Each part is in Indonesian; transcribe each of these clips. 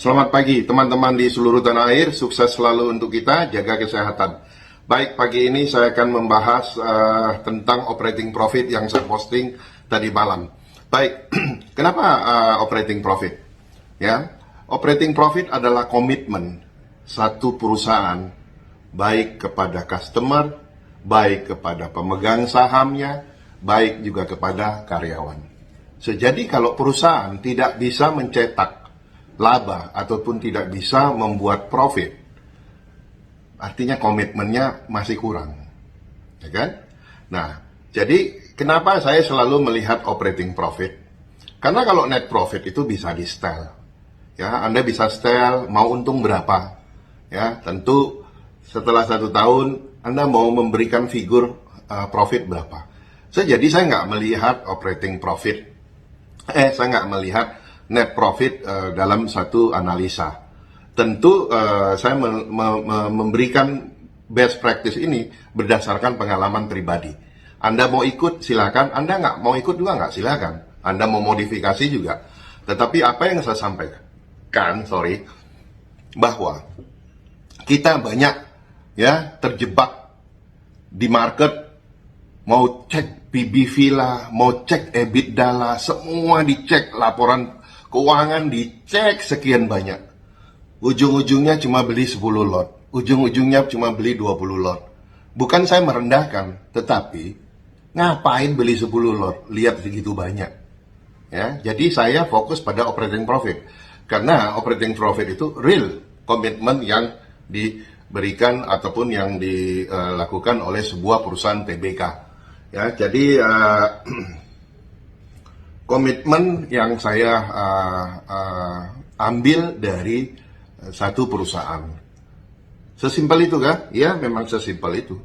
Selamat pagi teman-teman di seluruh tanah air, sukses selalu untuk kita, jaga kesehatan. Baik, pagi ini saya akan membahas tentang operating profit yang saya posting tadi malam. Baik, kenapa operating profit? Ya, operating profit adalah komitmen satu perusahaan, baik kepada customer, baik kepada pemegang sahamnya, baik juga kepada karyawan. Jadi kalau perusahaan tidak bisa mencetak laba ataupun tidak bisa membuat profit, artinya komitmennya masih kurang, ya kan? Nah, jadi kenapa saya selalu melihat operating profit? Karena kalau net profit itu bisa di setel, ya. Anda bisa setel mau untung berapa, ya. Tentu setelah 1 tahun Anda mau memberikan figur profit berapa. Jadi saya nggak melihat operating profit, saya nggak melihat net profit dalam satu analisa. Tentu saya memberikan best practice ini berdasarkan pengalaman pribadi. Anda mau ikut silakan, Anda nggak mau ikut juga nggak silakan. Anda mau modifikasi juga. Tetapi apa yang saya sampaikan, bahwa kita banyak ya terjebak di market, mau cek PBV lah, mau cek EBITDA lah, semua dicek, laporan keuangan dicek sekian banyak. Ujung-ujungnya cuma beli 10 lot. Ujung-ujungnya cuma beli 20 lot. Bukan saya merendahkan, tetapi ngapain beli 10 lot? Lihat segitu banyak. Ya, jadi saya fokus pada operating profit. Karena operating profit itu real komitmen yang diberikan ataupun yang dilakukan oleh sebuah perusahaan TBK. Ya, jadi komitmen yang saya ambil dari satu perusahaan. Sesimpel itu kan? Ya, memang sesimpel itu.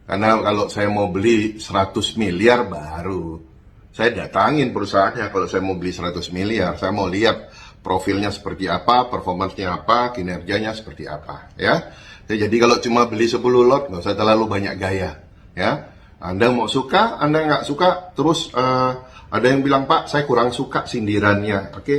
Karena kalau saya mau beli 100 miliar baru saya datangin perusahaannya. Kalau saya mau beli 100 miliar, saya mau lihat profilnya seperti apa, performanya apa, kinerjanya seperti apa, ya. Jadi kalau cuma beli 10 lot, nggak usah terlalu banyak gaya, ya. Anda mau suka, Anda nggak suka, terus ada yang bilang, Pak, saya kurang suka sindirannya. Oke,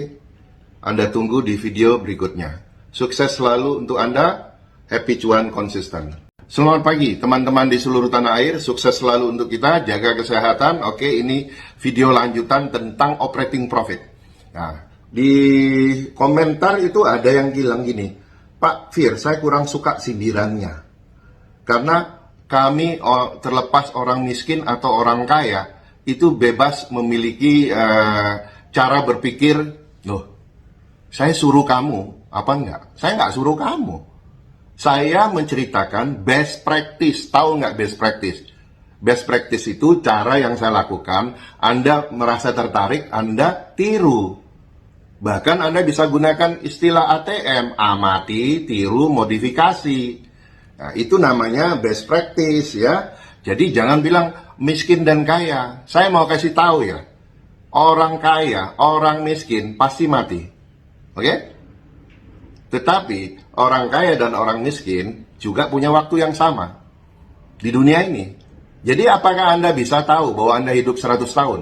Anda tunggu di video berikutnya. Sukses selalu untuk Anda, happy cuan konsisten. Selamat pagi teman-teman di seluruh tanah air, sukses selalu untuk kita, jaga kesehatan. Oke, ini video lanjutan tentang operating profit. Nah, di komentar itu ada yang bilang gini, Pak Fir, saya kurang suka sindirannya. Karena kami terlepas orang miskin atau orang kaya, itu bebas memiliki cara berpikir, loh, saya suruh kamu, apa enggak? Saya enggak suruh kamu. Saya menceritakan best practice, tahu enggak best practice? Best practice itu cara yang saya lakukan, Anda merasa tertarik, Anda tiru. Bahkan Anda bisa gunakan istilah ATM, amati, tiru, modifikasi. Nah, itu namanya best practice, ya. Jadi jangan bilang miskin dan kaya. Saya mau kasih tahu ya, orang kaya, orang miskin pasti mati. Oke? Tetapi orang kaya dan orang miskin juga punya waktu yang sama di dunia ini. Jadi apakah Anda bisa tahu bahwa Anda hidup 100 tahun?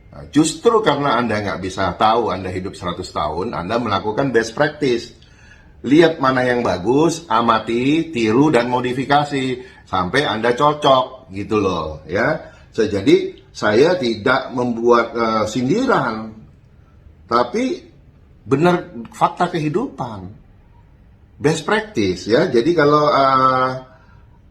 Nah, justru karena Anda nggak bisa tahu Anda hidup 100 tahun, Anda melakukan best practice. Lihat mana yang bagus, amati, tiru, dan modifikasi sampai Anda cocok, gitu loh, ya. Jadi saya tidak membuat sindiran, tapi benar fakta kehidupan, best practice, ya. Jadi kalau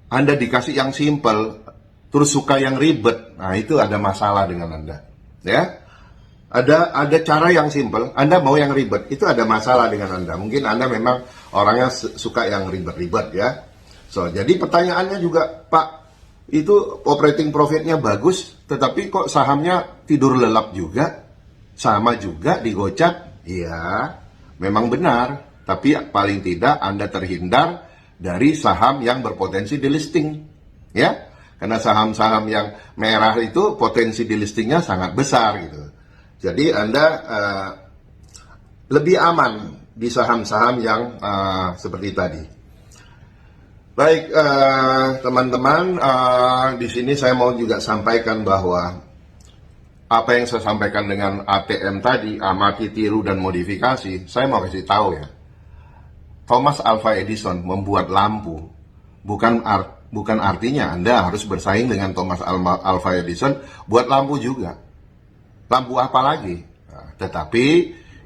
Anda dikasih yang simple, terus suka yang ribet, nah itu ada masalah dengan Anda, ya. Ada cara yang simple, Anda mau yang ribet, itu ada masalah dengan Anda. Mungkin Anda memang orangnya suka yang ribet-ribet, ya. Jadi pertanyaannya juga, Pak, itu operating profitnya bagus, tetapi kok sahamnya tidur lelap juga, sama juga digocap. Iya, memang benar, tapi paling tidak Anda terhindar dari saham yang berpotensi delisting, ya. Karena saham-saham yang merah itu potensi delistingnya sangat besar, gitu. Jadi Anda lebih aman di saham-saham yang seperti tadi. Baik, teman-teman, di sini saya mau juga sampaikan bahwa apa yang saya sampaikan dengan ATM tadi, amati, tiru, dan modifikasi, saya mau kasih tahu ya. Thomas Alva Edison membuat lampu, bukan artinya Anda harus bersaing dengan Thomas Alva Edison buat lampu juga. Lampu apa lagi? Nah, tetapi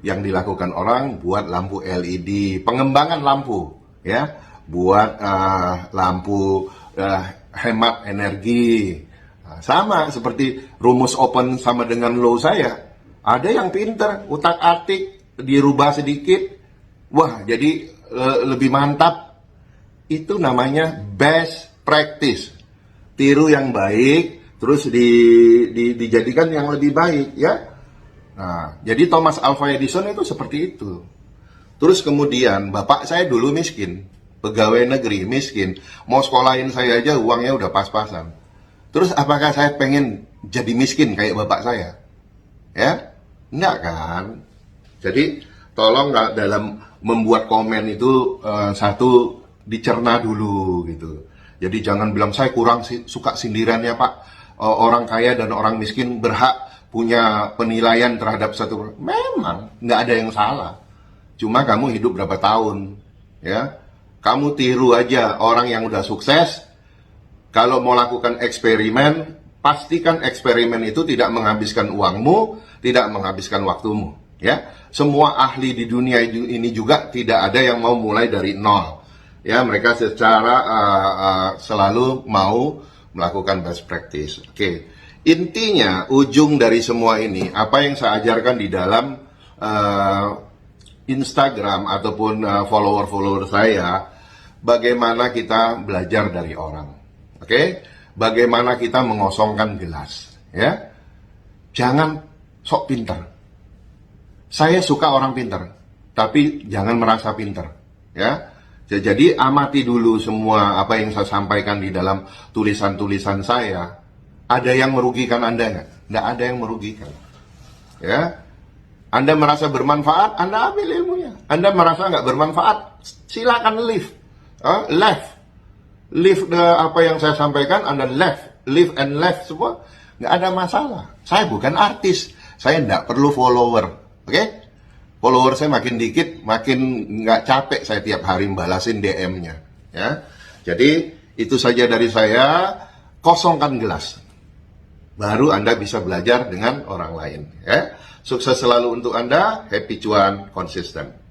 yang dilakukan orang buat lampu LED, pengembangan lampu, ya, buat lampu hemat energi. Nah, sama seperti rumus open sama dengan low saya. Ada yang pinter, utak-atik, dirubah sedikit, wah jadi lebih mantap. Itu namanya best practice. Tiru yang baik, terus dijadikan yang lebih baik, ya. Nah, jadi Thomas Alva Edison itu seperti itu. Terus kemudian bapak saya dulu miskin, pegawai negeri miskin, mau sekolahin saya aja uangnya udah pas-pasan. Terus apakah saya pengen jadi miskin kayak bapak saya? Ya, enggak kan? Jadi tolong nggak dalam membuat komen itu satu dicerna dulu gitu. Jadi jangan bilang saya kurang suka sindiran ya Pak. Orang kaya dan orang miskin berhak punya penilaian terhadap satu. Memang nggak ada yang salah. Cuma kamu hidup berapa tahun, ya? Kamu tiru aja orang yang udah sukses. Kalau mau lakukan eksperimen, pastikan eksperimen itu tidak menghabiskan uangmu, tidak menghabiskan waktumu, ya. Semua ahli di dunia ini juga tidak ada yang mau mulai dari nol. Ya, mereka secara selalu mau melakukan best practice. Oke. Intinya, ujung dari semua ini, apa yang saya ajarkan di dalam Instagram ataupun follower-follower saya, bagaimana kita belajar dari orang. Oke? Bagaimana kita mengosongkan gelas, ya? Jangan sok pintar. Saya suka orang pintar, tapi jangan merasa pintar, ya. Jadi amati dulu semua apa yang saya sampaikan di dalam tulisan-tulisan saya. Ada yang merugikan Anda nggak? Nggak ada yang merugikan, ya. Anda merasa bermanfaat, Anda ambil ilmunya. Anda merasa nggak bermanfaat, silakan leave, left. Leave apa yang saya sampaikan, Anda live and left semua, nggak ada masalah. Saya bukan artis, saya nggak perlu follower, oke? Follower saya makin dikit, makin nggak capek saya tiap hari balasin DM-nya, ya. Jadi itu saja dari saya, kosongkan gelas, baru Anda bisa belajar dengan orang lain, ya. Sukses selalu untuk Anda, happy cuan, konsisten.